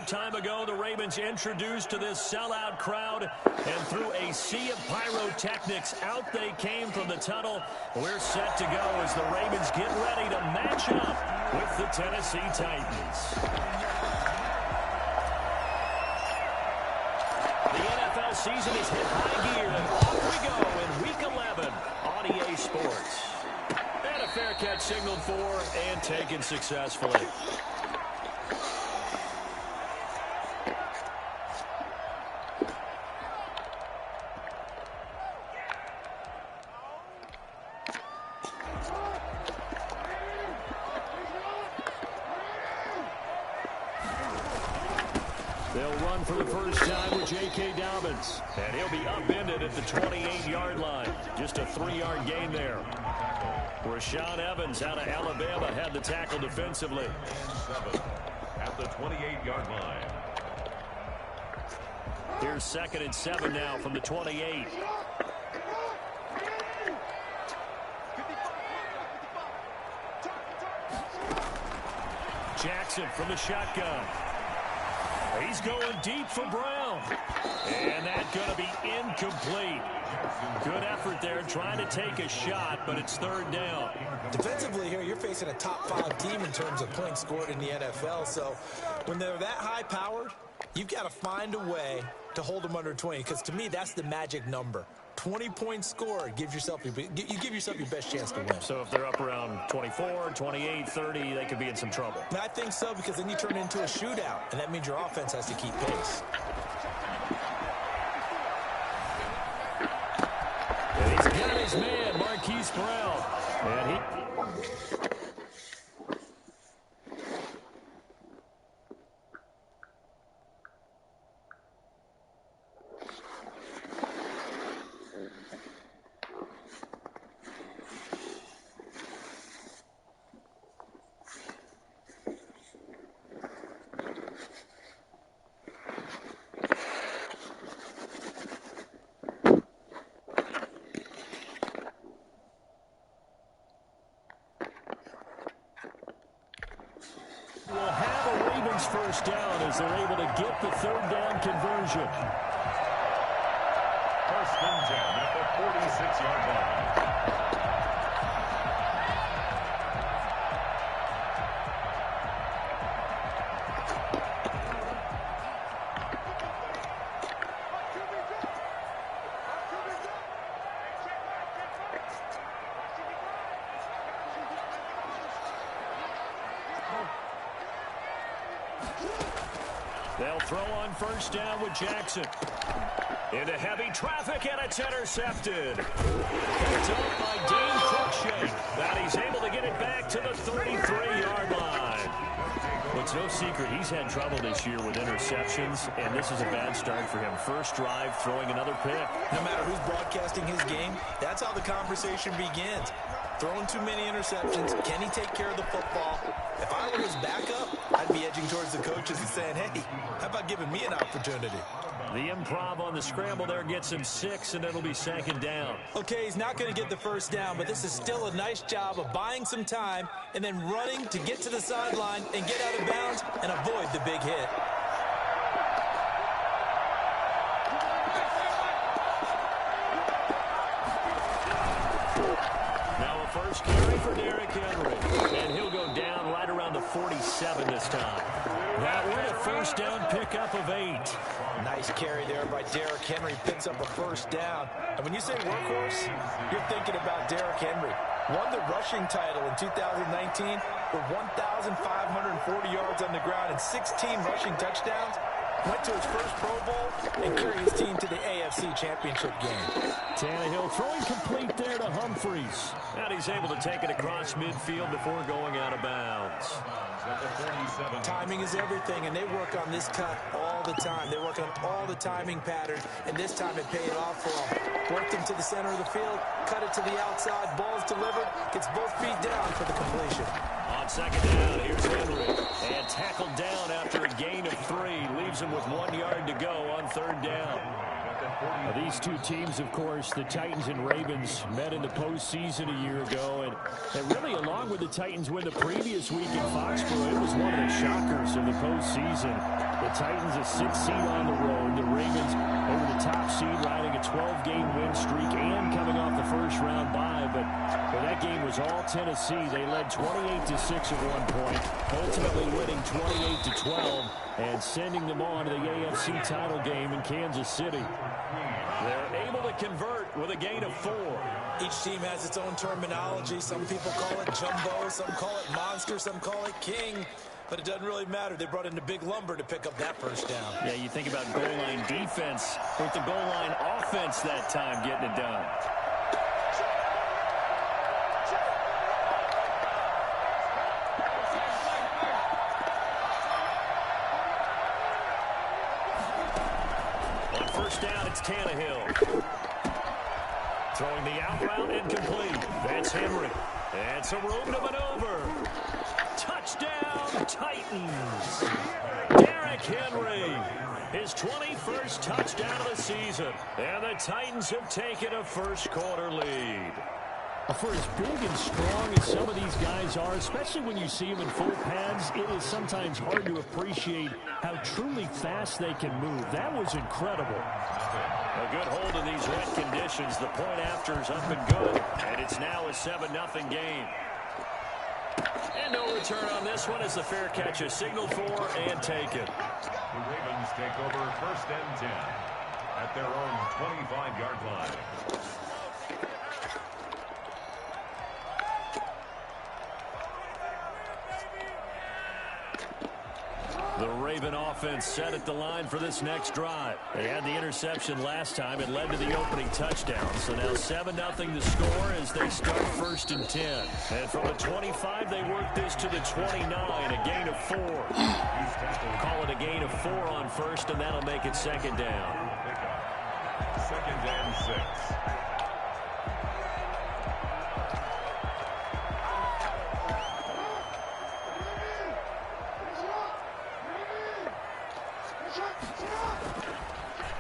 time ago, the Ravens introduced to this sellout crowd, and through a sea of pyrotechnics, out they came from the tunnel. We're set to go as the Ravens get ready to match up with the Tennessee Titans. The NFL season is hit high gear, and off we go in Week 11 on EA Sports. And a fair catch signaled for and taken successfully. They'll run for the first time with J.K. Dobbins. And he'll be upended at the 28-yard line. Just a 3-yard gain there. Rashaan Evans out of Alabama had the tackle defensively. 7 at the 28-yard line. Here's 2nd and 7 now from the 28. Jackson from the shotgun. He's going deep for Brown. And that's going to be incomplete. Good effort there trying to take a shot, but it's 3rd down. Defensively here, you're facing a top-5 team in terms of points scored in the NFL. So when they're that high-powered, you've got to find a way to hold them under 20. Because to me, that's the magic number. 20 points scored, you give yourself your best chance to win. So if they're up around 24, 28, 30, they could be in some trouble. And I think so, because then you turn it into a shootout, and that means your offense has to keep pace. And he's got his man, Marquise Brown. And he... will have a Ravens first down as they're able to get the 3rd down conversion. 1st and 10 at the 46-yard line. They'll throw on 1st down with Jackson. Into heavy traffic, and it's intercepted. Picked up by Dean Cruikshank. That he's able to get it back to the 33-yard line. It's no secret he's had trouble this year with interceptions, and this is a bad start for him. First drive, throwing another pick. No matter who's broadcasting his game, that's how the conversation begins. Throwing too many interceptions. Can he take care of the football? If I were his backup, I'd be edging towards the coaches and saying, hey, how about giving me an opportunity? The improv on the scramble there gets him 6, and it'll be 2nd down. Okay, he's not going to get the first down, but this is still a nice job of buying some time and then running to get to the sideline and get out of bounds and avoid the big hit. Now a first carry for Derrick Henry, and he'll go down right around the 47 this time. That one a 1st down pickup of 8. Nice carry there by Derrick Henry. Picks up a 1st down. And when you say workhorse, you're thinking about Derrick Henry. Won the rushing title in 2019 with 1,540 yards on the ground and 16 rushing touchdowns. Went to his first Pro Bowl and carried his team to the AFC Championship game. Tannehill throwing complete there to Humphries. And he's able to take it across midfield before going out of bounds. Timing is everything, and they work on this cut all the time. They work on all the timing patterns, and this time it paid off for them. Worked him to the center of the field, cut it to the outside, ball's delivered, gets both feet down for the completion. On 2nd down, here's Henry. And tackled down after a gain of 3. Leaves him with 1 yard to go on 3rd down. These two teams, of course, the Titans and Ravens, met in the postseason a year ago. And really, along with the Titans win the previous week in Foxborough, it was one of the shockers of the postseason. The Titans a 6th seed on the road. The Ravens over the top seed, riding a 12-game win streak and coming off the first-round bye. But that game was all Tennessee. They led 28-6 at one point, ultimately winning 28-12 and sending them on to the AFC title game in Kansas City. They're able to convert with a gain of 4. Each team has its own terminology. Some people call it jumbo, some call it monster, some call it king. But it doesn't really matter. They brought in the big lumber to pick up that first down. Yeah, you think about goal line defense with the goal line offense that time getting it done. On first down, it's Tannehill. Throwing the out route incomplete. That's Henry. It's a room to maneuver. Touchdown, Titans. Derrick Henry, his 21st touchdown of the season. And the Titans have taken a first-quarter lead. For as big and strong as some of these guys are, especially when you see them in full pads, it is sometimes hard to appreciate how truly fast they can move. That was incredible. A good hold in these wet conditions. The point after is up and good, and it's now a 7-0 game. And no return on this one as the fair catch is signaled for and taken. The Ravens take over first and 10 at their own 25-yard line. The Raven offense set at the line for this next drive. They had the interception last time. It led to the opening touchdown. So now 7-0 the score as they start first and 10. And from the 25, they work this to the 29, a gain of 4. Call it a gain of 4 on first, and that'll make it second down. Second and 6.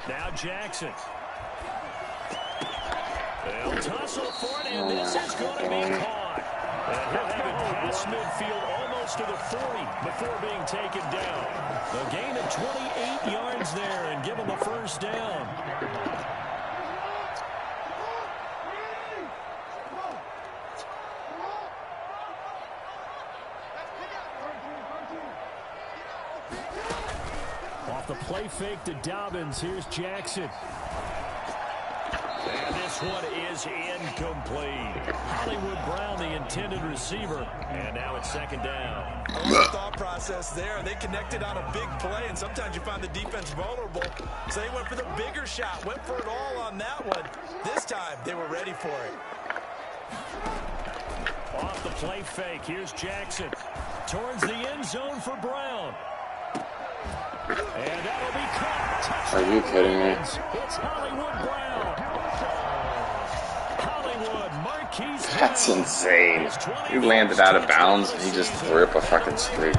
Now Jackson. They'll tussle for it, and this is going to be caught. And he'll have it past midfield almost to the 40 before being taken down. A gain of 28 yards there and give him a first down. Off the play fake to Dobbins. Here's Jackson. And this one is incomplete. Hollywood Brown, the intended receiver. And now it's second down. A little thought process there. They connected on a big play, and sometimes you find the defense vulnerable. So they went for the bigger shot, went for it all on that one. This time, they were ready for it. Off the play fake, here's Jackson. Towards the end zone for Brown. And that'll be caught. Touchdown. Are you kidding me? It's Hollywood Brown. Hollywood, Marquise. That's insane. He landed out of bounds and he just threw up a fucking streak.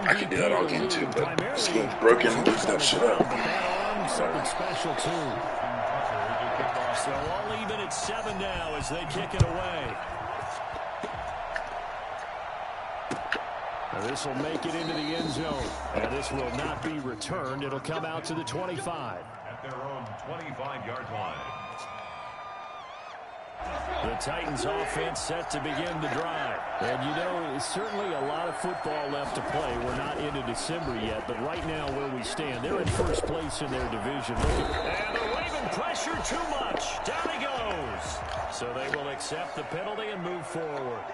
I could do that all game too, but this game's broken. Lose that shit up. Something special too. So all even at 7 now as they kick it away. This will make it into the end zone. And this will not be returned. It'll come out to the 25. At their own 25-yard line. The Titans offense set to begin the drive. And you know, there's certainly a lot of football left to play. We're not into December yet, but right now where we stand, they're in first place in their division. And the Raven pressure too much. Down he goes. So they will accept the penalty and move forward.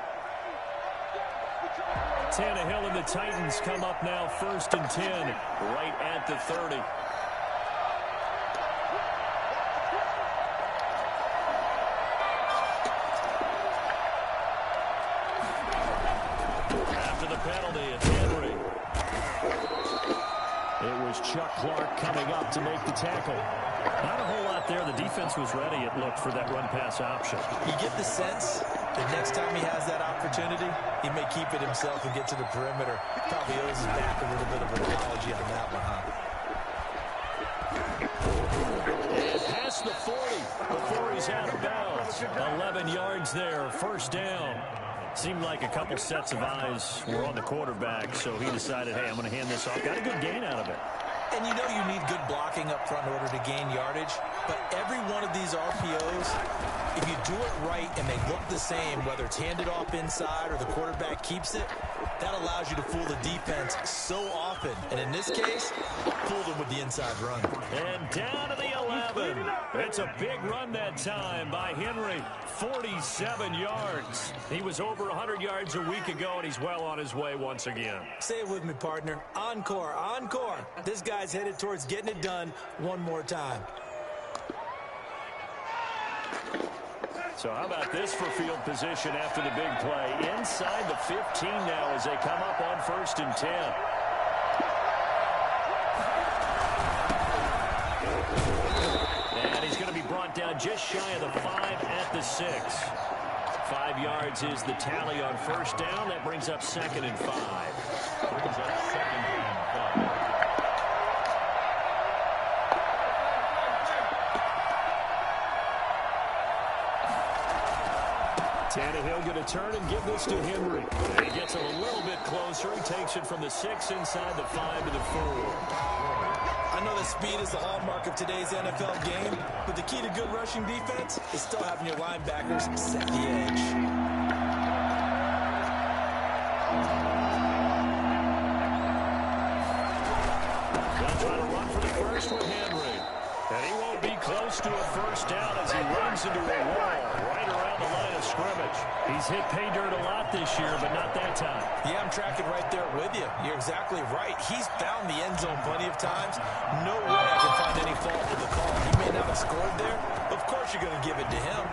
Tannehill and the Titans come up now first and 10, right at the 30. After the penalty, it's Henry. It was Chuck Clark coming up to make the tackle. Not a whole lot there. The defense was ready, it looked, for that run-pass option. You get the sense The next time he has that opportunity, he may keep it himself and get to the perimeter. Probably owes his back a little bit of an apology on that one, huh? And past the 40 before he's out of bounds. 11 yards there, first down. Seemed like a couple sets of eyes were on the quarterback, so he decided, hey, I'm going to hand this off. Got a good gain out of it. And you know you need good blocking up front in order to gain yardage, but every one of these RPOs, if you do it right and they look the same, whether it's handed off inside or the quarterback keeps it, that allows you to fool the defense so often. And in this case, fooled them with the inside run. And down to the 11. It's a big run that time by Henry. 47 yards. He was over 100 yards a week ago, and he's well on his way once again. Say it with me, partner. Encore, encore. This guy's headed towards getting it done one more time. So how about this for field position after the big play? Inside the 15 now as they come up on 1st and 10. And he's going to be brought down just shy of the 5 at the 6. 5 yards is the tally on 1st down. That brings up 2nd and 5. Brings up 2nd and 5. Tannehill going to turn and give this to Henry. And he gets it a little bit closer. He takes it from the 6 inside the 5 to the 4. I know that speed is the hallmark of today's NFL game, but the key to good rushing defense is still having your linebackers set the edge. They'll try to run for the first with Henry. And he won't be close to a first down as he runs into a wall right around the line of scrimmage. He's hit pay dirt a lot this year, but not that time. Yeah, I'm tracking right there with you. You're exactly right. He's found the end zone plenty of times. No way I can find any fault with the call. He may not have scored there. Of course you're going to give it to him.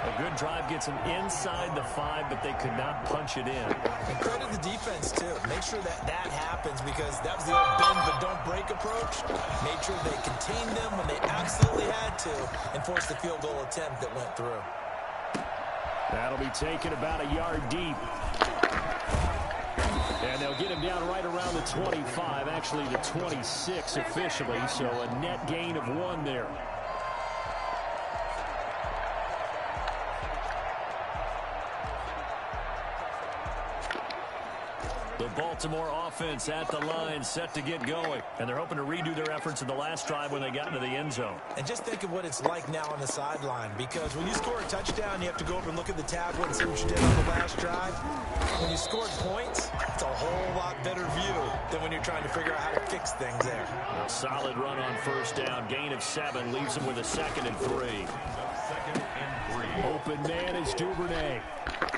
A good drive gets him inside the 5, but they could not punch it in. And credit the defense, too. Make sure that happens because that was the old bend but don't break approach. Made sure they contained them when they absolutely had to and forced the field goal attempt that went through. That'll be taken about a yard deep. And they'll get him down right around the 25, actually the 26 officially, so a net gain of 1 there. The Baltimore offense at the line, set to get going. And they're hoping to redo their efforts in the last drive when they got into the end zone. And just think of what it's like now on the sideline, because when you score a touchdown, you have to go over and look at the tablet and see what you did on the last drive. When you scored points, it's a whole lot better view than when you're trying to figure out how to fix things there. A solid run on 1st down. Gain of 7 leaves him with a 2nd and 3. 2nd and 3. Open man is Duvernay.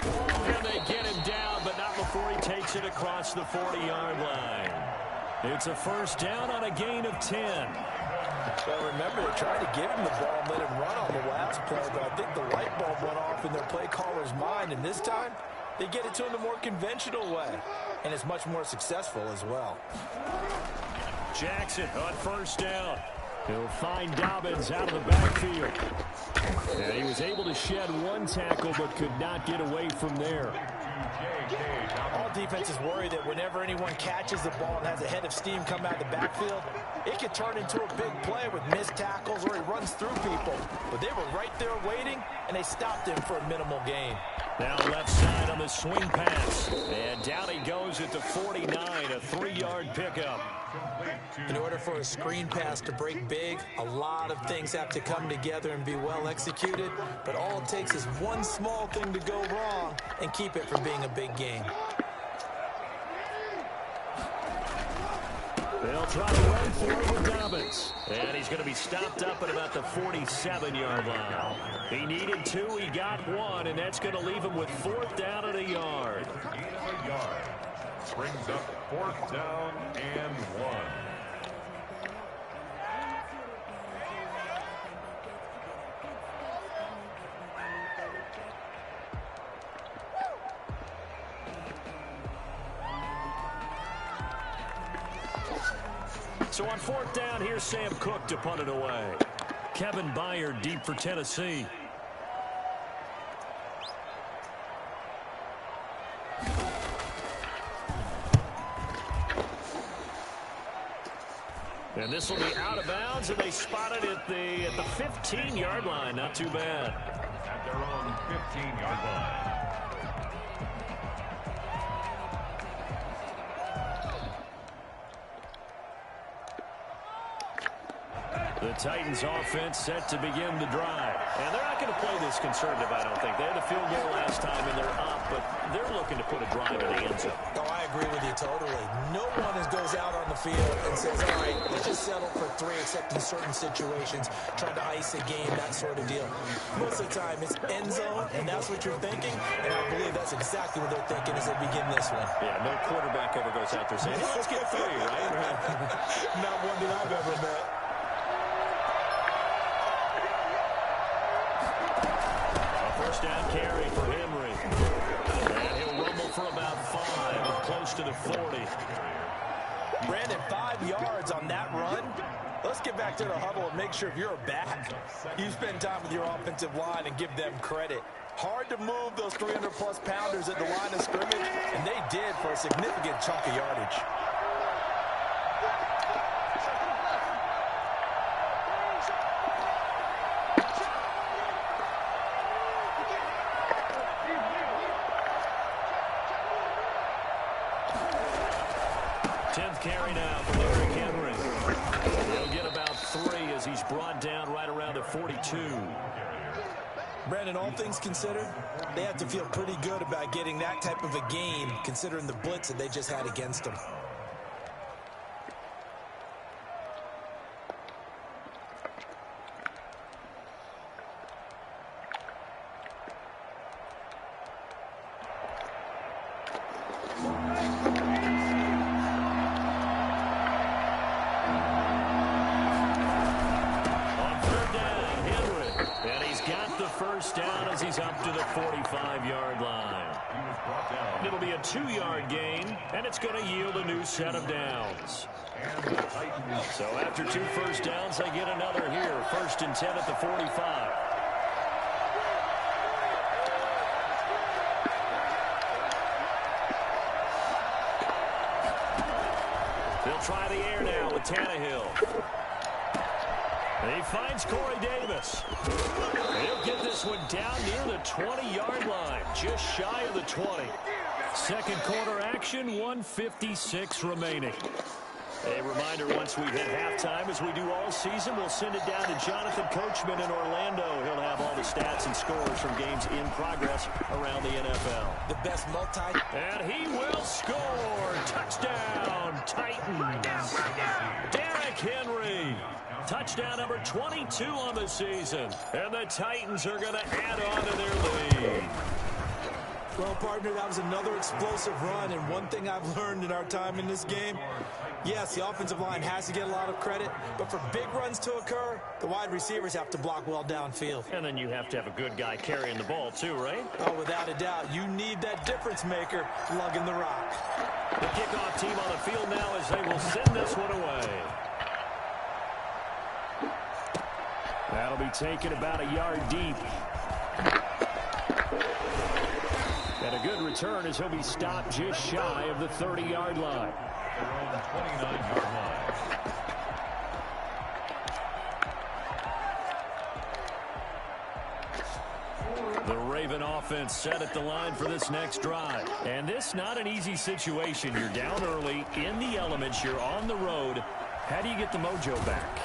And they get him down, but not before he takes it across the 40-yard line. It's a 1st down on a gain of 10. Well, remember, they tried to give him the ball and let him run on the last play, but I think the light bulb went off in their play caller's mind, and this time they get it to him the more conventional way, and it's much more successful as well. Jackson on 1st down. He'll find Dobbins out of the backfield. And he was able to shed 1 tackle, but could not get away from there. All defenses worry that whenever anyone catches the ball and has a head of steam come out of the backfield, it could turn into a big play with missed tackles or he runs through people. But they were right there waiting, and they stopped him for a minimal gain. Now left side on the swing pass. And down he goes at the 49, a 3-yard pickup. In order for a screen pass to break big, a lot of things have to come together and be well executed. But all it takes is one small thing to go wrong and keep it from being a big gain. They'll try to run for it with Dobbins. And he's going to be stopped up at about the 47-yard line. He needed 2, he got 1, and that's going to leave him with 4th down at a yard. Gain of a yard. Brings up 4th down and 1. So on 4th down, here's Sam Cook to punt it away. Kevin Byard deep for Tennessee. And this will be out of bounds, and they spot it at the 15-yard line. Not too bad. At their own 15-yard line. The Titans offense set to begin the drive. And they're not going to play this conservative, I don't think. They had a field goal last time, and they're up, but they're looking to put a drive in the end zone. Oh, I agree with you totally. No one goes out on the field and says, all right, let's just settle for 3, except in certain situations, trying to ice a game, that sort of deal. Most of the time, it's end zone, and that's what you're thinking, and I believe that's exactly what they're thinking as they begin this one. Yeah, no quarterback ever goes out there saying, hey, let's get 3, right? Not one that I've ever met. First down carry for Henry. And he'll rumble for about 5, close to the 40. Brandon, 5 yards on that run. Let's get back to the huddle and make sure if you're a back, you spend time with your offensive line and give them credit. Hard to move those 300-plus pounders at the line of scrimmage, and they did for a significant chunk of yardage. Carry now for Derrick Henry. He'll get about 3 as he's brought down right around the 42. Brandon, all things considered, they have to feel pretty good about getting that type of a gain, considering the blitz that they just had against them. First down as he's up to the 45-yard line. It'll be a 2-yard gain, and it's going to yield a new set of downs. So after 2 first downs, they get another here. 1st and 10 at the 45. They'll try the air now with Tannehill. And he finds Corey Davis. He'll get this one down near the 20-yard line, just shy of the 20. Second quarter action, 1:56 remaining. A reminder, once we hit halftime, as we do all season, we'll send it down to Jonathan Coachman in Orlando. He'll have all the stats and scores from games in progress around the NFL. The best multi. And he will score. Touchdown, Titans. Derrick Henry. Touchdown number 22 on the season. And the Titans are going to add on to their lead. Well, partner, that was another explosive run. And one thing I've learned in our time in this game, yes, the offensive line has to get a lot of credit. But for big runs to occur, the wide receivers have to block well downfield. And then you have to have a good guy carrying the ball too, right? Oh, without a doubt. You need that difference maker lugging the rock. The kickoff team on the field now as they will send this one away. That'll be taken about a yard deep. And a good return as he'll be stopped just shy of the 30-yard line. Around the 29-yard line. The Raven offense set at the line for this next drive. And this not an easy situation. You're down early, in the elements, you're on the road. How do you get the mojo back?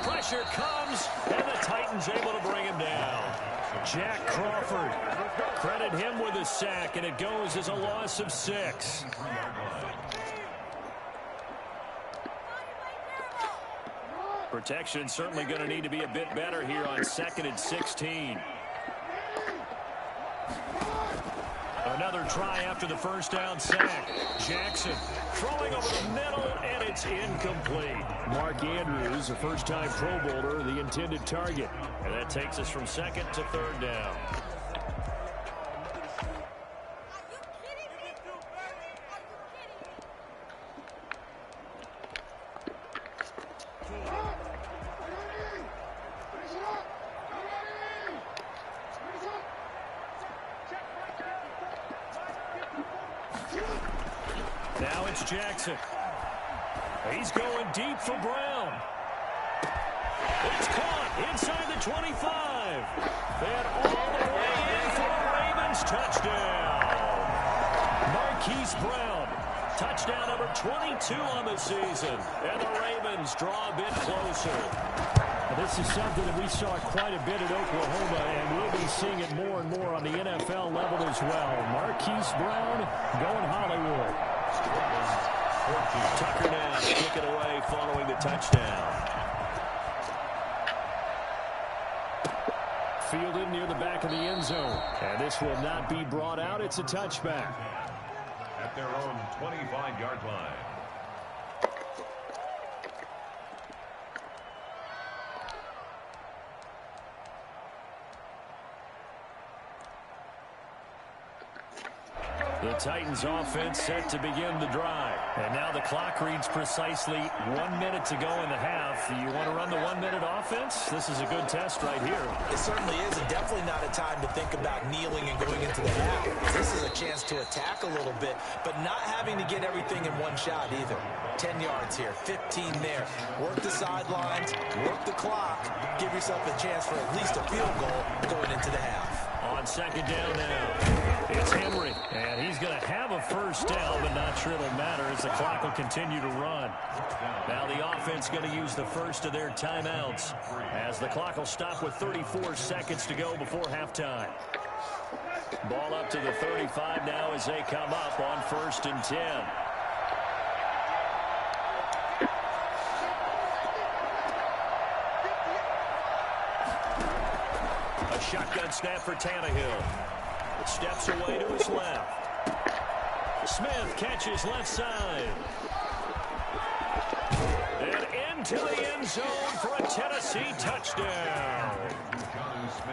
Pressure comes, and the Titans able to bring him down. Jack Crawford, credit him with a sack, and it goes as a loss of 6. Protection certainly going to need to be a bit better here on 2nd and 16. Another try after the first down sack. Jackson throwing over the middle, and it's incomplete. Mark Andrews, a first-time Pro Bowler, the intended target. And that takes us from 2nd to 3rd down. Now it's Jackson. He's going deep for Brown. It's caught inside the 25. And all the way in for a Ravens touchdown. Marquise Brown, touchdown number 22 on the season. And the Ravens draw a bit closer. This is something that we saw quite a bit at Oklahoma, and we'll be seeing it more and more on the NFL level as well. Marquise Brown going Hollywood. Tucker now kick it away following the touchdown. Fielded near the back of the end zone. And this will not be brought out. It's a touchback. At their own 25-yard line. The Titans offense set to begin the drive. And now the clock reads precisely 1 minute to go in the half. Do you want to run the 1 minute offense? This is a good test right here. It certainly is, and definitely not a time to think about kneeling and going into the half. This is a chance to attack a little bit, but not having to get everything in one shot either. 10 yards here, 15 there. Work the sidelines, work the clock. Give yourself a chance for at least a field goal going into the half. On second down now, it's Henry, and he's going to have a first down, but not sure it'll matter as the clock will continue to run. Now the offense going to use the first of their timeouts as the clock will stop with 34 seconds to go before halftime. Ball up to the 35 now as they come up on 1st and 10. Shotgun snap for Tannehill. Steps away to his left. Smith catches left side. And into the end zone for a Tennessee touchdown.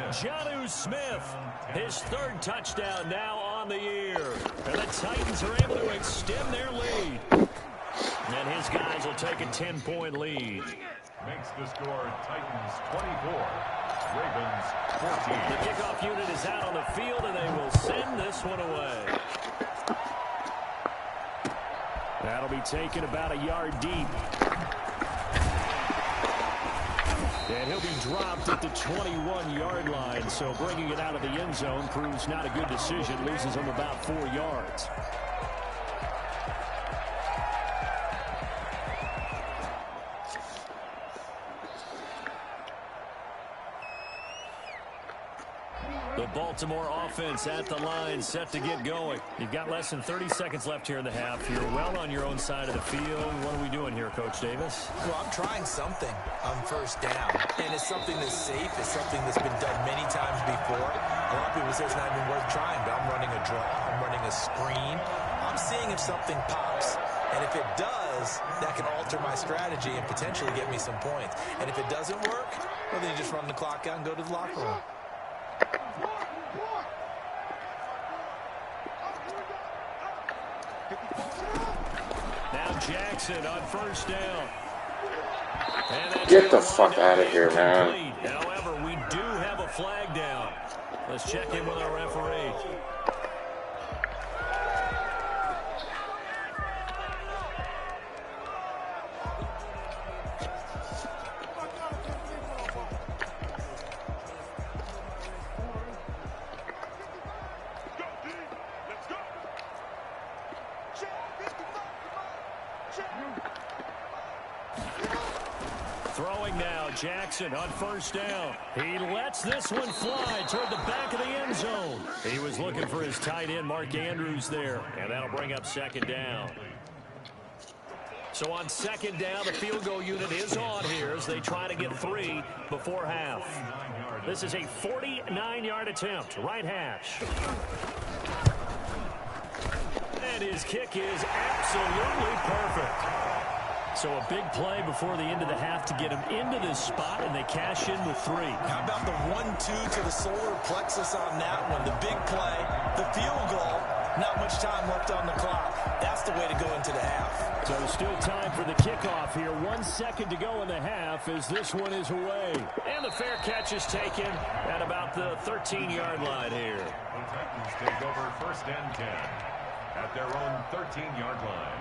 Jonnu Smith, his 3rd touchdown now on the year. And the Titans are able to extend their lead. And his guys will take a 10-point lead. Makes the score Titans 24. Ravens 14. The kickoff unit is out on the field, and they will send this one away. That'll be taken about a yard deep. And he'll be dropped at the 21-yard line, so bringing it out of the end zone proves not a good decision. Loses him about 4 yards. The Baltimore offense at the line, set to get going. You've got less than 30 seconds left here in the half. You're well on your own side of the field. What are we doing here, Coach Davis? Well, I'm trying something on 1st down, and it's something that's safe. It's something that's been done many times before. A lot of people say it's not even worth trying, but I'm running a draw. I'm running a screen. I'm seeing if something pops. And if it does, that can alter my strategy and potentially get me some points. And if it doesn't work, well, then you just run the clock out and go to the locker room. Now Jackson on 1st down. Get the fuck out of here, man. However, we do have a flag down. Let's check in with our referee. Throwing now, Jackson on 1st down. He lets this one fly toward the back of the end zone. He was looking for his tight end, Mark Andrews, there, and that'll bring up 2nd down. So on 2nd down, the field goal unit is on here as they try to get 3 before half. This is a 49-yard attempt, right hash. And his kick is absolutely perfect. So a big play before the end of the half to get him into this spot, and they cash in with 3. How about the 1-2 to the solar plexus on that one? The big play, the field goal, not much time left on the clock. That's the way to go into the half. So still time for the kickoff here. 1 second to go in the half as this one is away. And the fair catch is taken at about the 13-yard line here. The Titans take over 1st and 10 at their own 13-yard line.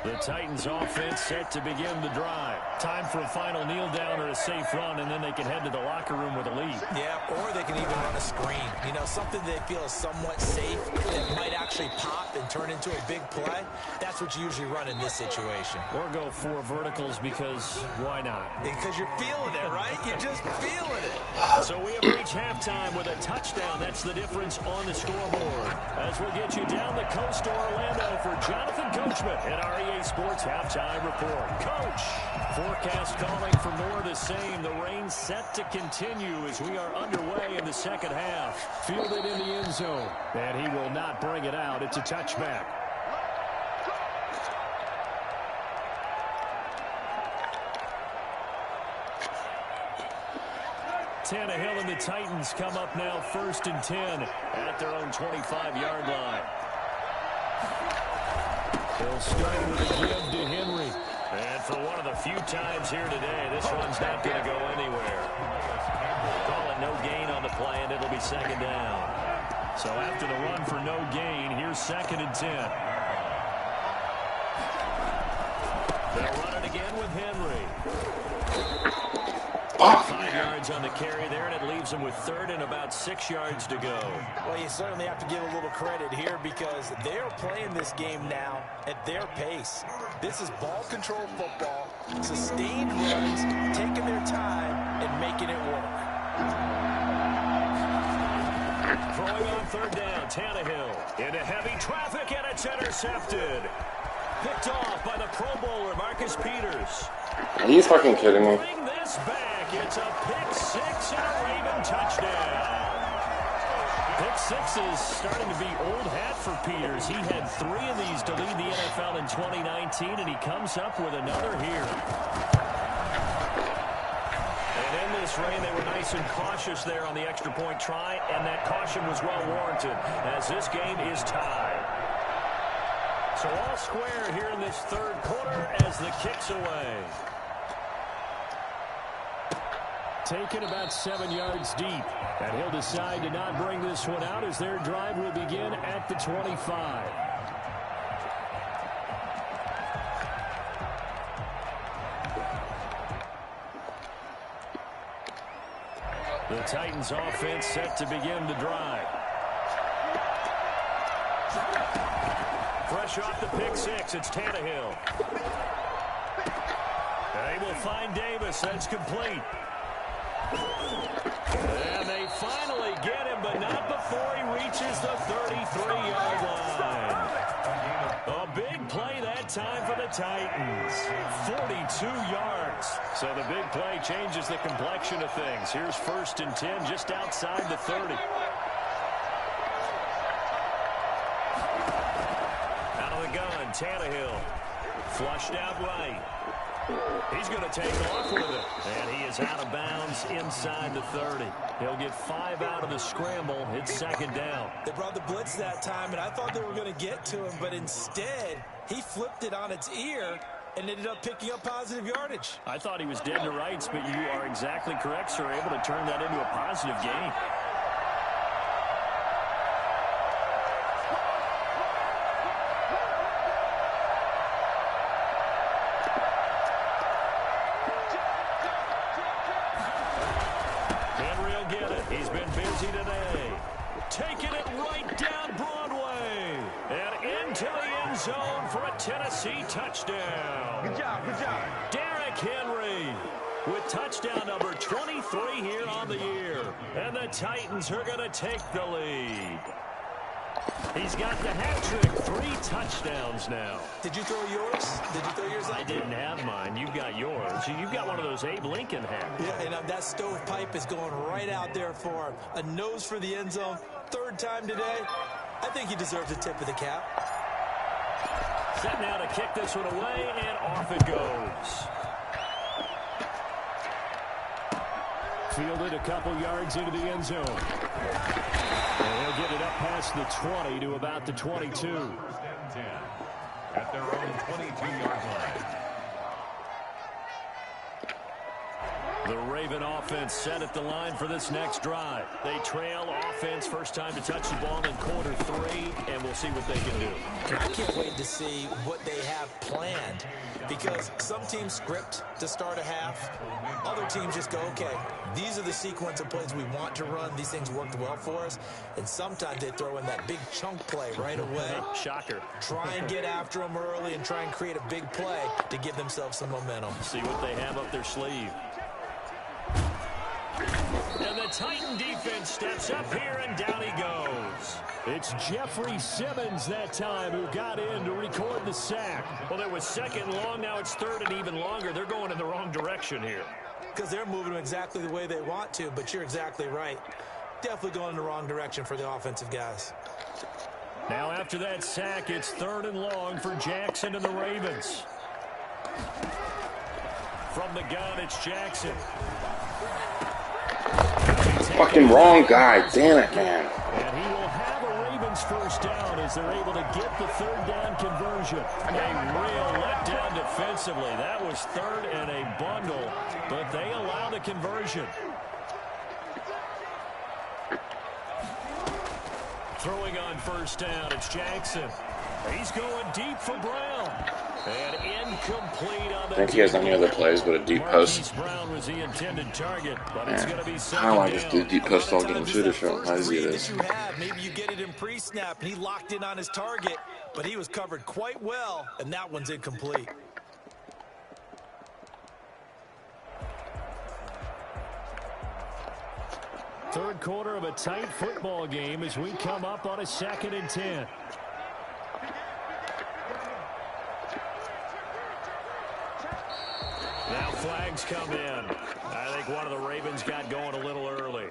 The Titans offense set to begin the drive. Time for a final kneel down or a safe run, and then they can head to the locker room with a lead. Yeah, or they can even run a screen. You know, something they feel is somewhat safe that might actually pop and turn into a big play. That's what you usually run in this situation. Or go 4 verticals because why not? Because you're feeling it, right? You're just feeling it. So we have reached halftime with a touchdown. That's the difference on the scoreboard. As we'll get you down the coast to Orlando for Jonathan Coachman at our EA Sports Halftime Report. Coach, forecast calling for more of the same. The rain set to continue as we are underway in the second half. Fielded in the end zone, and he will not bring it out. It's a touchback. Tannehill and the Titans come up now 1st and 10 at their own 25-yard line. They'll start with a give to Henry. And for one of the few times here today, this one's not going to go anywhere. Call it no gain on the play, and it'll be 2nd down. So after the run for no gain, here's 2nd and 10. They'll run it again with Henry. 5 yards on the carry there, and it leaves them with 3rd and about 6 yards to go. Well, you certainly have to give a little credit here because they're playing this game now at their pace. This is ball control football, sustained runs, taking their time and making it work. Throwing on 3rd down, Tannehill into heavy traffic, and it's intercepted. Picked off by the Pro Bowler, Marcus Peters. Are you fucking kidding me? Bring this back. It's a pick 6 and a Raven touchdown. Pick 6 is starting to be old hat for Peters. He had 3 of these to lead the NFL in 2019, and he comes up with another here. And in this rain, they were nice and cautious there on the extra point try, and that caution was well warranted as this game is tied. So all square here in this 3rd quarter as the kick's away. Taken about 7 yards deep. And he'll decide to not bring this one out as their drive will begin at the 25. The Titans offense set to begin the drive. Fresh off the pick 6, it's Tannehill. They will find Davis. That's complete. And they finally get him, but not before he reaches the 33-yard line. A big play that time for the Titans. 42 yards. So the big play changes the complexion of things. Here's 1st and 10 just outside the 30. Out of the gun, Tannehill. Flushed out right. He's going to take off with it. And he is out of bounds inside the 30. He'll get 5 out of the scramble. It's 2nd down. They brought the blitz that time, and I thought they were going to get to him, but instead, he flipped it on its ear and ended up picking up positive yardage. I thought he was dead to rights, but you are exactly correct, sir. Able to turn that into a positive gain. Tennessee touchdown. Good job, good job. Derrick Henry with touchdown number 23 here on the year. And the Titans are going to take the lead. He's got the hat trick, 3 touchdowns now. Did you throw yours? Did you throw yours? I didn't have mine. You've got yours. You've got one of those Abe Lincoln hats. Yeah, and that stovepipe is going right out there for him. A nose for the end zone. 3rd time today. I think he deserves a tip of the cap. Set now to kick this one away, and off it goes. Fielded a couple yards into the end zone. And he'll get it up past the 20 to about the 22. 1st and 10 at their own 22-yard line. The Raven offense set at the line for this next drive. They trail offense, first time to touch the ball in quarter 3, and we'll see what they can do. I can't wait to see what they have planned, because some teams script to start a half. Other teams just go, okay, these are the sequence of plays we want to run. These things worked well for us. And sometimes they throw in that big chunk play right away. Shocker. Try and get after them early and try and create a big play to give themselves some momentum. See what they have up their sleeve. And the Titan defense steps up here, and down he goes. It's Jeffrey Simmons that time who got in to record the sack. Well, it was second and long. Now it's third and even longer. They're going in the wrong direction here. Because they're moving exactly the way they want to, but you're exactly right. Definitely going in the wrong direction for the offensive guys. Now after that sack, it's third and long for Jackson and the Ravens. From the gun, it's Jackson. Fucking wrong guy. Damn it, man. And he will have a Ravens first down as they're able to get the third down conversion. A real letdown defensively. That was third and a bundle, but they allow the conversion. Throwing on first down, it's Jackson. He's going deep for Brown. And incomplete on the I think he has any other plays but a deep post. Brown was the intended target, but it's going to be I don't like this dude deep post all game too to show how easy it is. Maybe you get it in pre-snap and he locked in on his target, but he was covered quite well, and that one's incomplete. Third quarter of a tight football game as we come up on a 2nd and 10. Now flags come in. I think one of the Ravens got going a little early.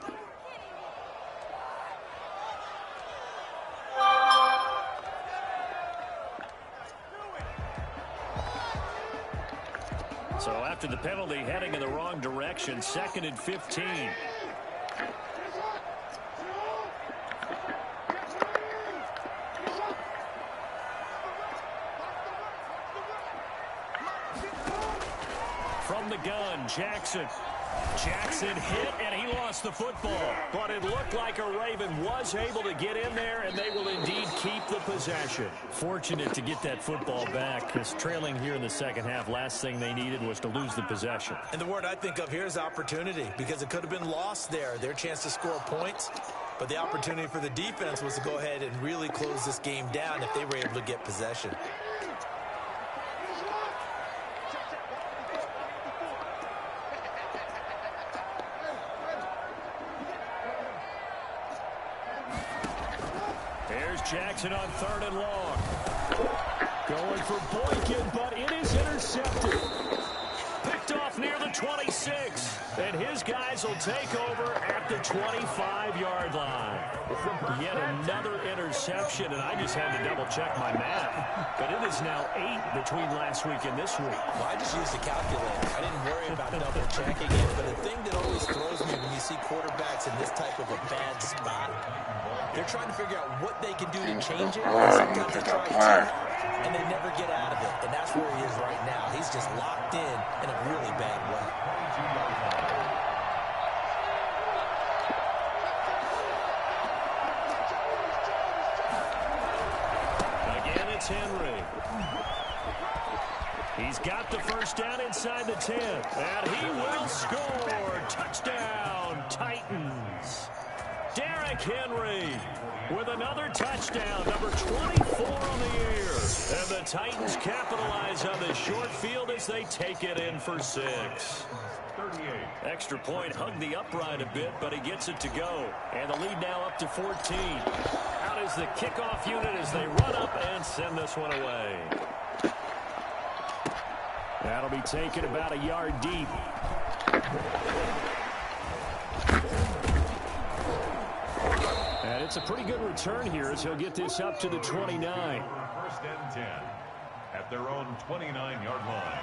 So after the penalty, heading in the wrong direction, 2nd and 15. From the gun, Jackson. Jackson hit, and he lost the football. But it looked like a Raven was able to get in there, and they will indeed keep the possession. Fortunate to get that football back, because trailing here in the second half, last thing they needed was to lose the possession. And the word I think of here is opportunity, because it could have been lost there. Their chance to score points, but the opportunity for the defense was to go ahead and really close this game down if they were able to get possession. Jackson on 3rd and long. Going for Boykin, but it is intercepted. Picked off near the 26. And his guys will take over at the 25-yard line. Yet another interception, and I just had to double-check my math. But it is now 8 between last week and this week. Well, I just used a calculator. I didn't worry about double-checking it. But the thing that always throws me when you see quarterbacks in this type of a bad spot, they're trying to figure out what they can do to change it. Sometimes they try too hard, and they never get out of it. And that's where he is right now. He's just locked in a really bad way. Again, it's Henry. He's got the first down inside the 10. And he will score. Touchdown, Titans. Derrick Henry with another touchdown, number 24 on the year. And the Titans capitalize on the short field as they take it in for 6. 38. Extra point hugged the upright a bit, but he gets it to go. And the lead now up to 14. Out is the kickoff unit as they run up and send this one away. That'll be taken about a yard deep. And it's a pretty good return here as he'll get this up to the 29. 1st and 10 at their own 29-yard line.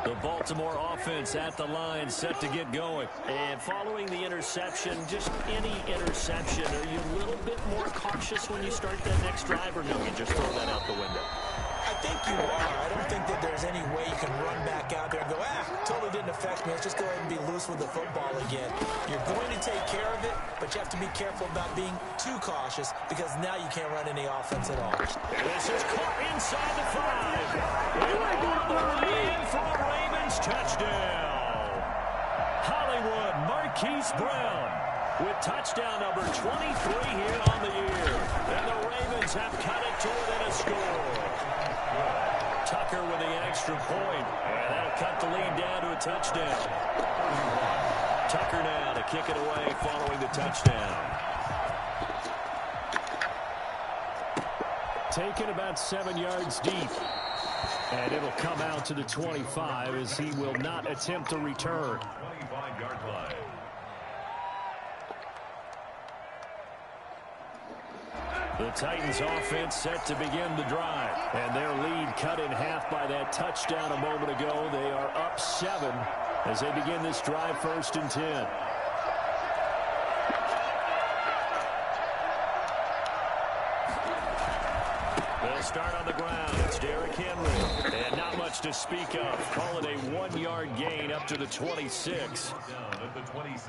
The ball Baltimore offense at the line, set to get going. And following the interception, just any interception, are you a little bit more cautious when you start that next drive, or no, you just throw that out the window? I think you are. I don't think that there's any way you can run back out there and go, totally didn't affect me. Let's just go ahead and be loose with the football again. You're going to take care of it, but you have to be careful about being too cautious because now you can't run any offense at all. This is caught inside the 5. And on the way in for a Ravens touchdown. Hollywood Marquise Brown with touchdown number 23 here on the year. And the Ravens have cut it to within a score. Tucker with the extra point, and that'll cut the lead down to a touchdown. Tucker now to kick it away following the touchdown. Taken about 7 yards deep. And it'll come out to the 25 as he will not attempt a return. 25-yard line. The Titans offense set to begin the drive. And their lead cut in half by that touchdown a moment ago. They are up 7 as they begin this drive, 1st and 10. They'll start on the ground. It's Derrick Henry. And not much to speak of. Call it a 1-yard gain up to the 26.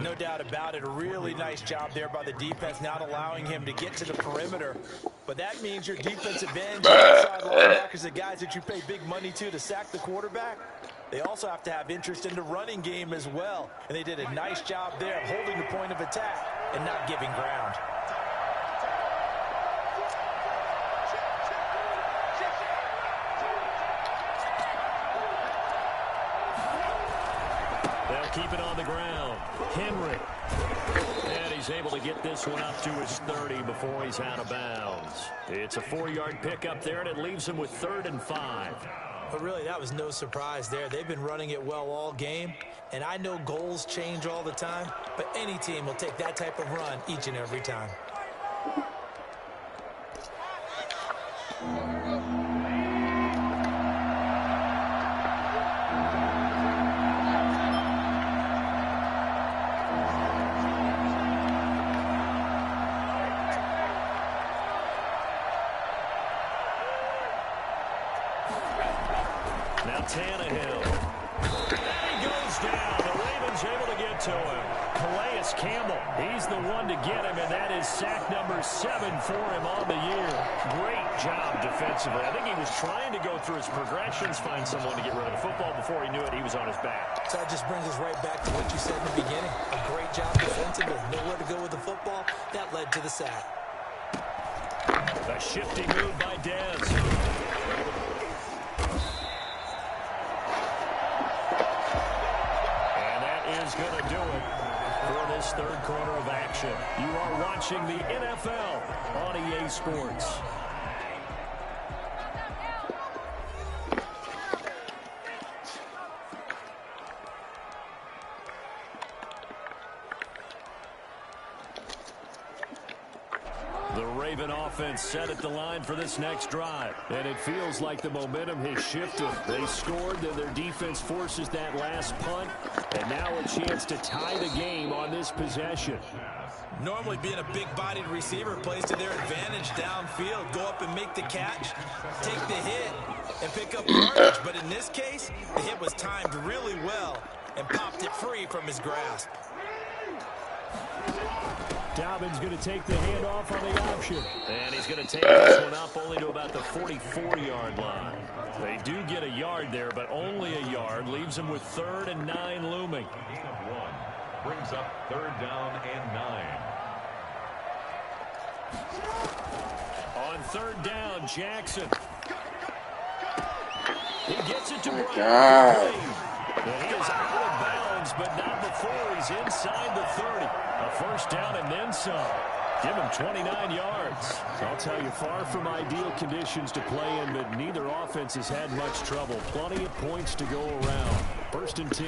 No doubt about it. A really nice job there by the defense, not allowing him to get to the perimeter. But that means your defensive ends, your outside linebackers, the guys that you pay big money to sack the quarterback, they also have to have interest in the running game as well. And they did a nice job there of holding the point of attack and not giving ground. Keep it on the ground. Henry. And he's able to get this one up to his 30 before he's out of bounds. It's a 4-yard pickup there, and it leaves him with 3rd and 5. But really, that was no surprise there. They've been running it well all game. And I know goals change all the time, but any team will take that type of run each and every time. Tannehill. And he goes down. The Ravens able to get to him. Calais Campbell, he's the one to get him, and that is sack number 7 for him on the year. Great job defensively. I think he was trying to go through his progressions, find someone to get rid of the football. Before he knew it, he was on his back. So that just brings us right back to what you said in the beginning. A great job defensively. Nowhere to go with the football. That led to the sack. A shifty move by Dez. Is going to do it for this 3rd quarter of action. You are watching the NFL on EA Sports. The Raven offense set at the line for this next drive. And it feels like the momentum has shifted. They scored, then their defense forces that last punt. And now a chance to tie the game on this possession. Normally being a big-bodied receiver plays to their advantage downfield. Go up and make the catch, take the hit, and pick up yardage. But in this case, the hit was timed really well and popped it free from his grasp. Dobbins going to take the handoff on the option. And he's going to take this one up only to about the 44-yard line. They do get a yard there, but only a yard. Leaves them with 3rd and 9 looming. Gain of 1. Brings up 3rd down and 9. On 3rd down, Jackson. He gets it to Brown. God. And he is out of bounds, but not before he's inside the 30. A 1st down and then some. Give him 29 yards. I'll tell you, far from ideal conditions to play in, but neither offense has had much trouble. Plenty of points to go around. 1st and 10.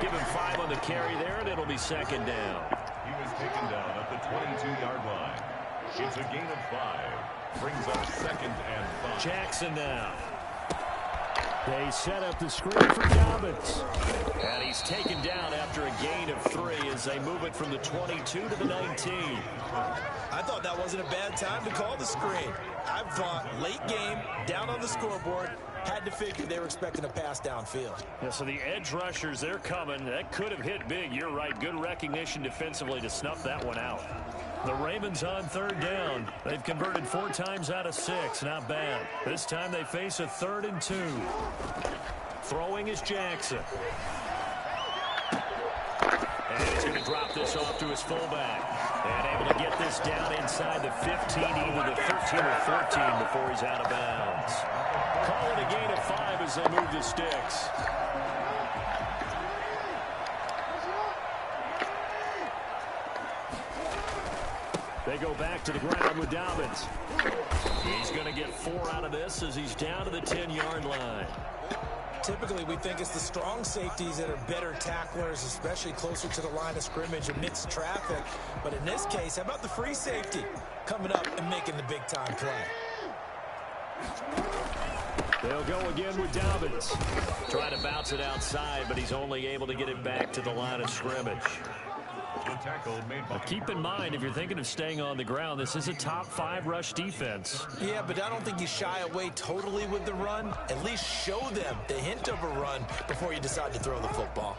Give him 5 on the carry there, and it'll be 2nd down. He was taken down at the 22-yard line. It's a gain of 5. Brings up 2nd and 5. Jackson now. They set up the screen for Dobbins. And he's taken down after a gain of 3 as they move it from the 22 to the 19. I thought that wasn't a bad time to call the screen. I thought late game, down on the scoreboard, had to figure they were expecting a pass downfield. Yeah, so the edge rushers, they're coming. That could have hit big. You're right. Good recognition defensively to snuff that one out. The Ravens on 3rd down. They've converted 4 times out of 6. Not bad. This time they face a 3rd and 2. Throwing is Jackson. And he's going to drop this off to his fullback. And able to get this down inside the 15, either the 13 or 14 before he's out of bounds. Call it a gain of 5 as they move the sticks. They go back to the ground with Dobbins. He's going to get 4 out of this as he's down to the 10-yard line. Typically, we think it's the strong safeties that are better tacklers, especially closer to the line of scrimmage amidst traffic. But in this case, how about the free safety coming up and making the big-time play? They'll go again with Dobbins. Trying to bounce it outside, but he's only able to get it back to the line of scrimmage. Now keep in mind, if you're thinking of staying on the ground, this is a top 5 rush defense. Yeah, but I don't think you shy away totally with the run. At least show them the hint of a run before you decide to throw the football.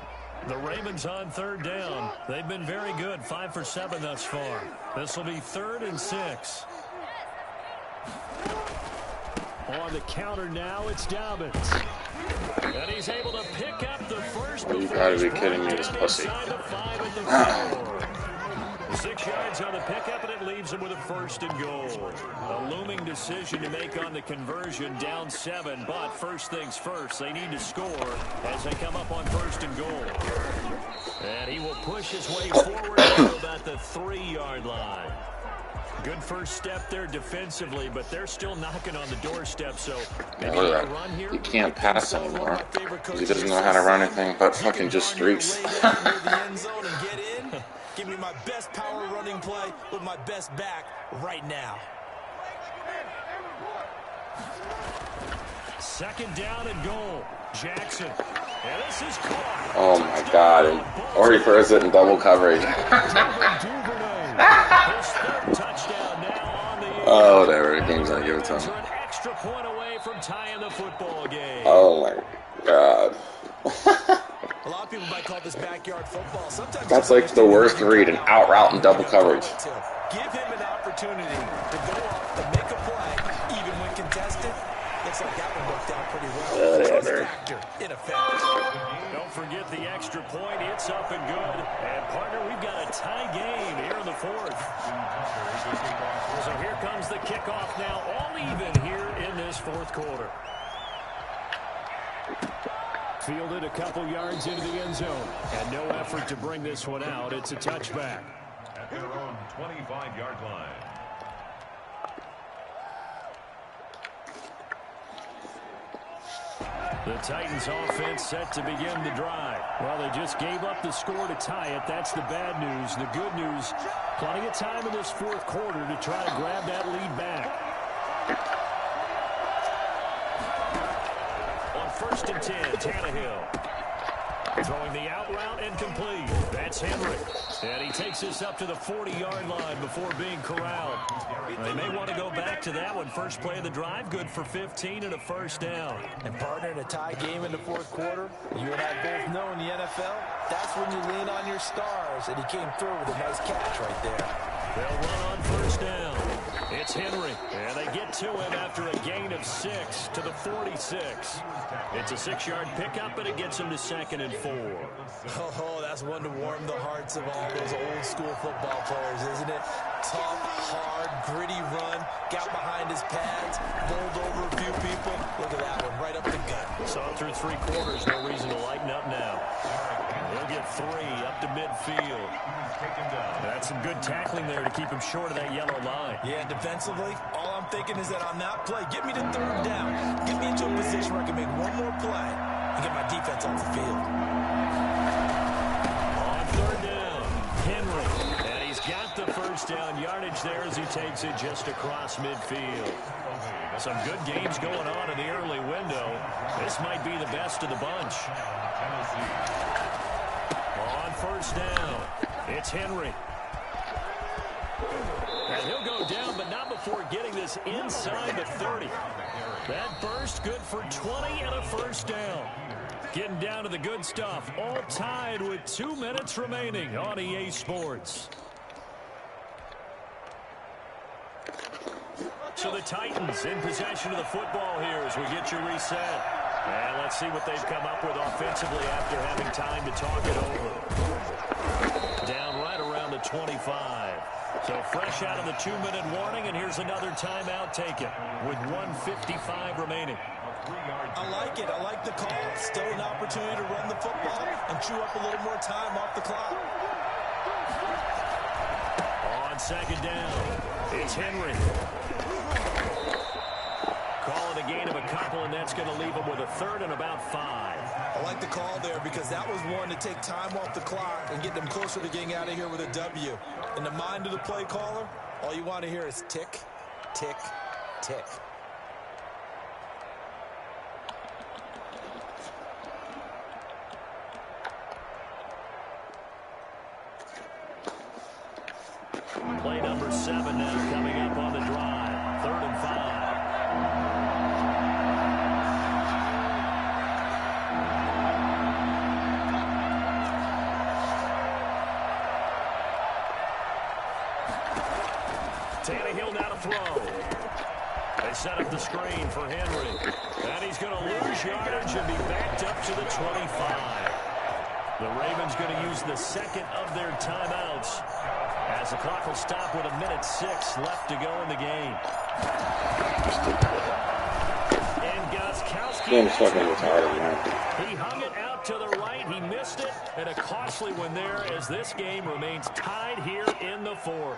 The Ravens on 3rd down. They've been very good, 5 for 7 thus far. This will be 3rd and 6. On the counter now, it's Dobbins. And he's able to pick up the first. You gotta be kidding me, this pussy. 6 yards on the pickup, and it leaves him with a 1st and goal. A looming decision to make on the conversion, down 7. But first things first, they need to score as they come up on 1st and goal. And he will push his way forward to about the 3-yard line. Good first step there defensively, but they're still knocking on the doorstep, so maybe a run here. He can't pass anymore. He doesn't know how to run anything but fucking just streaks. Give me my best power running play with my best back right now. 2nd down and goal. Jackson. And this is caught. Oh my god. Or he throws it in double coverage. Oh, whatever. The game's gonna give it to him. An extra point away from tying the football game. Oh my god. A lot of people might call this backyard football. Sometimes that's like the worst read, an out route in double coverage. Give him an opportunity to go off and make a play, even when contested. Looks like that one worked out pretty well. Whatever. In effect. Don't forget the extra point. It's up and good. And, partner, we've got a tie game here in the 4th. So here comes the kickoff now, all even here in this 4th quarter. Fielded a couple yards into the end zone. And no effort to bring this one out. It's a touchback. At their own 25-yard line. The Titans offense set to begin the drive. Well, they just gave up the score to tie it. That's the bad news. The good news, plenty of time in this 4th quarter to try to grab that lead back. On 1st and 10, Tannehill. Throwing the out route and complete. That's Henry. And he takes this up to the 40-yard line before being corralled. They may want to go back to that one. First play of the drive, good for 15 and a 1st down. And partner, in a tie game in the 4th quarter, you and I both know in the NFL, that's when you lean on your stars. And he came through with a nice catch right there. They'll run on 1st down. It's Henry, and they get to him after a gain of 6 to the 46. It's a 6-yard pickup, and it gets him to 2nd and 4. Oh, that's one to warm the hearts of all those old-school football players, isn't it? Tough, hard, gritty run, got behind his pads, bowled over a few people. Look at that one, right up the gut. Saw through 3 quarters, no reason to lighten up now. He'll get 3 up to midfield. That's some good tackling there to keep him short of that yellow line. Yeah, defensively, all I'm thinking is that on that play, get me to 3rd down. Get me into a position where I can make one more play and get my defense off the field. On 3rd down, Henry. And he's got the 1st first down yardage there as he takes it just across midfield. Some good games going on in the early window. This might be the best of the bunch. On first down, it's Henry. And he'll go down, but not before getting this inside the 30. That burst good for 20 and a first down. Getting down to the good stuff. All tied with 2 minutes remaining on EA Sports. So the Titans in possession of the football here as we get you reset. And let's see what they've come up with offensively after having time to talk it over. Down right around the 25. So fresh out of the 2-minute warning, and here's another timeout taken with 1:55 remaining. I like it. I like the call. Still an opportunity to run the football and chew up a little more time off the clock. On second down, it's Henry. Calling a gain of a couple, and that's going to leave him with a third and about 5. I like the call there because that was one to take time off the clock and get them closer to getting out of here with a W. In the mind of the play caller, all you want to hear is tick, tick, tick. Play number 7 now coming up on the drive. 3rd and 5. Tannehill now to throw. They set up the screen for Henry. And he's going to lose yardage and be backed up to the 25. The Ravens going to use the second of their timeouts as the clock will stop with 1:06 left to go in the game. And Gostkowski, Game's fucking retarded, man. he hung it out to the right. He missed it. And a costly one there as this game remains tied here in the 4th.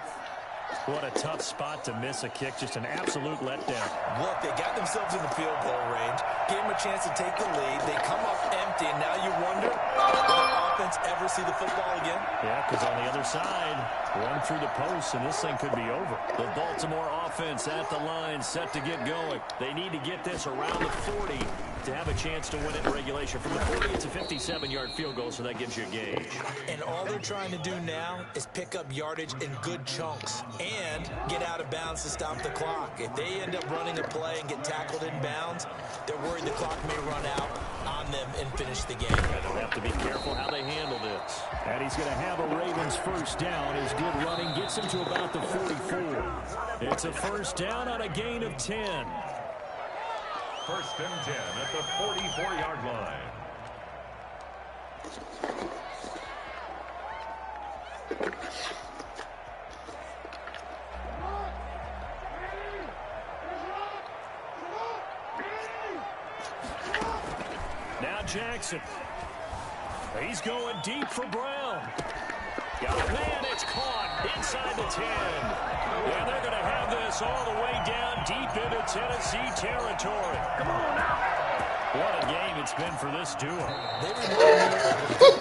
What a tough spot to miss a kick. Just an absolute letdown. Look, they got themselves in the field goal range, gave them a chance to take the lead. They come up empty, and now you wonder, will the offense ever see the football again? Yeah, because on the other side, run through the post, and this thing could be over. The Baltimore offense at the line, set to get going. They need to get this around the 40 to have a chance to win it in regulation. From the 40, it's a 57-yard field goal, so that gives you a gauge. And all they're trying to do now is pick up yardage in good chunks and get out of bounds to stop the clock. If they end up running a play and get tackled in bounds, they're worried the clock may run out on them and finish the game. And they'll have to be careful how they handle this. And he's going to have a Ravens first down. His good running gets him to about the 44. It's a first down on a gain of 10. 1st and 10 at the 44-yard line. Now Jackson. He's going deep for Brown. Got a man, it's caught inside the 10. And they're going to have this all the way down deep into Tennessee territory. Come on now. What a game it's been for this duo. They remind me of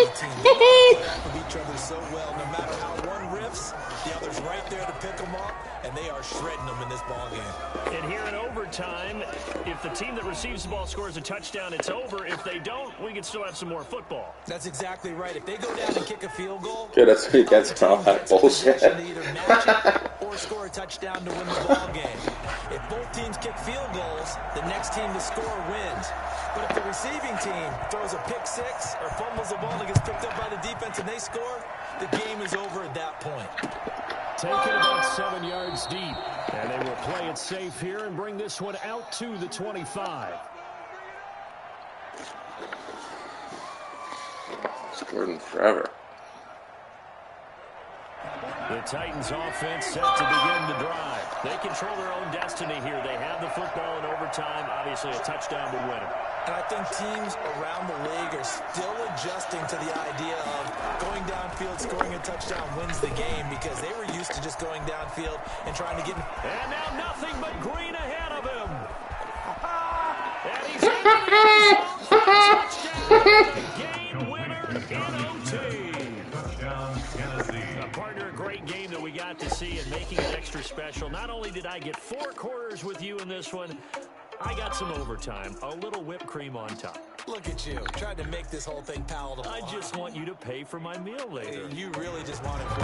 a team. They play off of each other so well. No matter how one riffs, the other's right there to pick them up, and they are shredding them in this ball game. And here in overtime, if the team that receives the ball scores a touchdown, it's over. If they don't, we can still have some more football. That's exactly right. If they go down and kick a field goal, Dude, that's all that bullshit. To either match it or score a touchdown to win the ball game. If both teams kick field goals, the next team to score wins. But if the receiving team throws a pick six or fumbles the ball and gets picked up by the defense and they score, the game is over at that point. Taken about 7 yards deep. And they will play it safe here and bring this one out to the 25. Scored forever. The Titans offense set to begin the drive. They control their own destiny here. They have the football in overtime. Obviously, a touchdown would win it. And I think teams around the league are still adjusting to the idea of going downfield, scoring a touchdown wins the game because they were used to just going downfield and trying to get... And now nothing but green ahead of him. And he's in the end zone for a touchdown. The game winner in OT. Touchdown, Tennessee. Partner, a great game that we got got to see and making it extra special. Not only did I get 4 quarters with you in this one, I got some overtime, a little whipped cream on top. Look at you, trying to make this whole thing palatable. I just want you to pay for my meal later. You really just want it for